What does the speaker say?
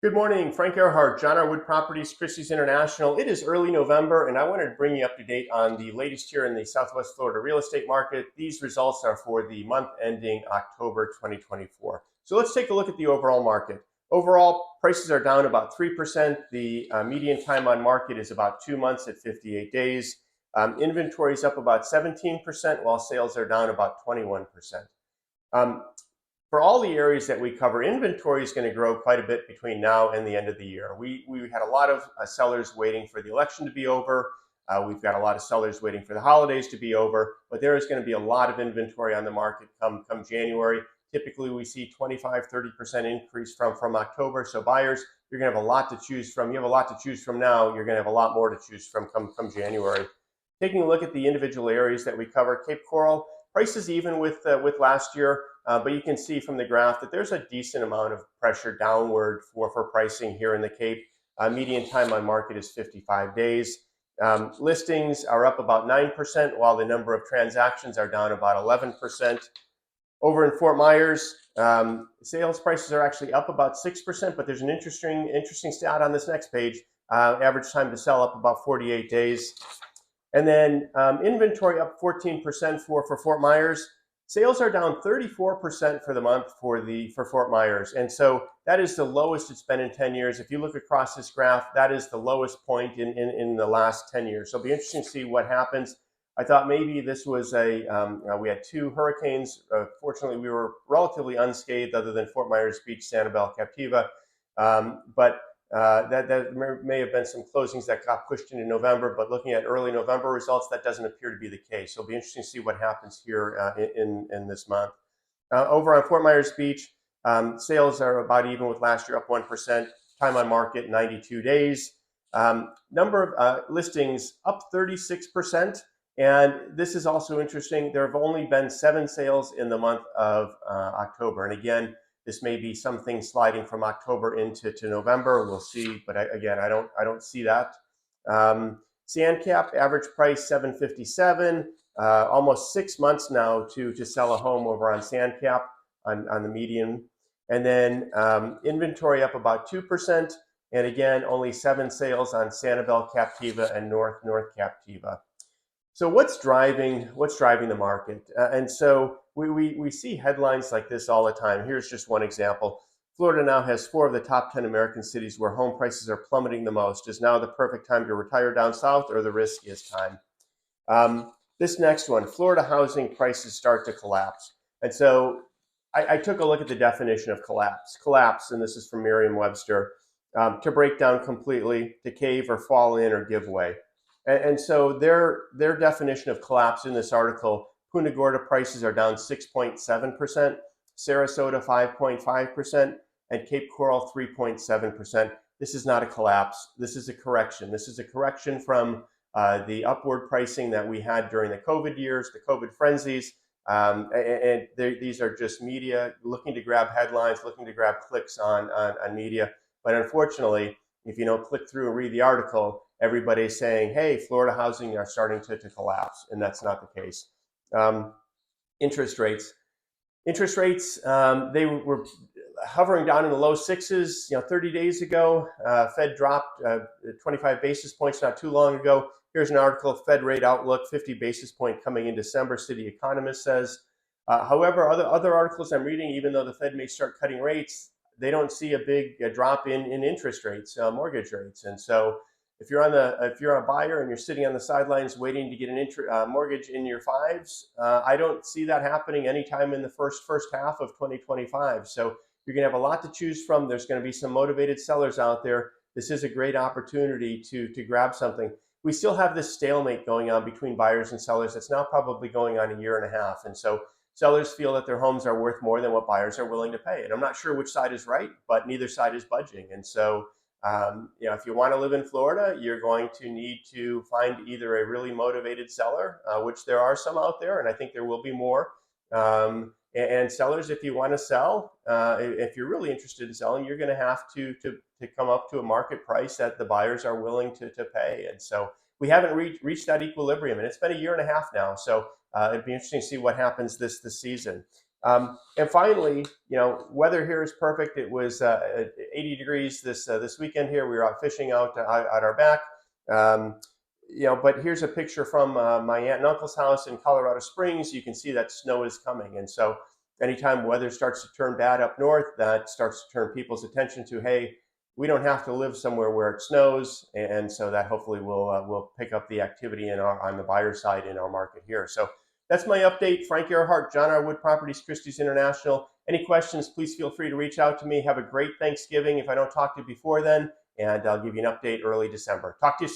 Good morning, Frank Ehrhardt, John R. Wood Properties, Christie's International. It is early November, and I wanted to bring you up to date on the latest here in the Southwest Florida real estate market. These results are for the month ending October 2024. So let's take a look at the overall market. Overall, prices are down about 3%. The median time on market is about 2 months at 58 days. Inventory is up about 17%, while sales are down about 21%. For all the areas that we cover, inventory is going to grow quite a bit between now and the end of the year. We had a lot of sellers waiting for the election to be over. We've got a lot of sellers waiting for the holidays to be over, but there is going to be a lot of inventory on the market come January. Typically, we see 25-30% increase from October. So buyers, you're going to have a lot to choose from. You have a lot to choose from now. You're going to have a lot more to choose from come January. Taking a look at the individual areas that we cover, Cape Coral, prices even with last year. But you can see from the graph that there's a decent amount of pressure downward for pricing here in the Cape. Median time on market is 55 days. Listings are up about 9%, while the number of transactions are down about 11%. Over in Fort Myers, sales prices are actually up about 6%, but there's an interesting stat on this next page. Average time to sell up about 48 days. And then inventory up 14% for Fort Myers. Sales are down 34% for the month for Fort Myers. And so that is the lowest it's been in 10 years. If you look across this graph, that is the lowest point in the last 10 years. So it'll be interesting to see what happens. I thought maybe this was we had two hurricanes. Fortunately, we were relatively unscathed other than Fort Myers Beach, Sanibel, Captiva. But that may have been some closings that got pushed into November, but looking at early November results, that doesn't appear to be the case. So it'll be interesting to see what happens here in this month. Over on Fort Myers Beach, sales are about even with last year, up 1%. Time on market, 92 days. Number of listings up 36%. And this is also interesting. There have only been 7 sales in the month of October. And again, this may be something sliding from October into November. We'll see, but again, I don't see that. Sandcap average price $757. Almost 6 months now to sell a home over on Sandcap on the median, and then inventory up about 2%. And again, only 7 sales on Sanibel, Captiva, and North Captiva. So what's driving the market? And so we see headlines like this all the time. Here's just one example. Florida now has 4 of the top 10 American cities where home prices are plummeting the most. Is now the perfect time to retire down south, or the riskiest time? This next one, Florida housing prices start to collapse. And so I took a look at the definition of collapse. Collapse, and this is from Merriam-Webster, to break down completely, to cave or fall in or give way. And so their definition of collapse in this article, Punta Gorda prices are down 6.7%, Sarasota 5.5%, and Cape Coral 3.7%. This is not a collapse. This is a correction. This is a correction from the upward pricing that we had during the COVID years, the COVID frenzies. These are just media looking to grab headlines, looking to grab clicks on media. But unfortunately, if you don't click through and read the article, everybody's saying, hey, Florida housing are starting to collapse, and that's not the case. Interest rates. They were hovering down in the low 6s, 30 days ago. Fed dropped 25 basis points not too long ago. Here's an article, Fed rate outlook, 50 basis point coming in December, City Economist says. However, other articles I'm reading, even though the Fed may start cutting rates, they don't see a big drop in interest rates, mortgage rates. And so if you're a buyer and you're sitting on the sidelines waiting to get an mortgage in your 5s, I don't see that happening anytime in the first half of 2025. So you're going to have a lot to choose from. There's going to be some motivated sellers out there. This is a great opportunity to grab something. We still have this stalemate going on between buyers and sellers. That's now probably going on a year and a half. And so sellers feel that their homes are worth more than what buyers are willing to pay. And I'm not sure which side is right, but neither side is budging. And so if you want to live in Florida, you're going to need to find either a really motivated seller, which there are some out there, and I think there will be more. And sellers, if you want to sell, if you're really interested in selling, you're going to have to come up to a market price that the buyers are willing to pay. And so we haven't reached that equilibrium, and it's been a year and a half now. So it'd be interesting to see what happens this season. And finally, weather here is perfect. It was 80 degrees this weekend here. We were out fishing out at our back. Um, but here's a picture from my aunt and uncle's house in Colorado Springs. You can see that snow is coming. And so anytime weather starts to turn bad up north, that starts to turn people's attention to, hey, we don't have to live somewhere where it snows. And so that hopefully will pick up the activity on the buyer side in our market here. So that's my update. Frank Ehrhardt, John R. Wood Properties, Christie's International. Any questions, please feel free to reach out to me. Have a great Thanksgiving if I don't talk to you before then, and I'll give you an update early December. Talk to you soon.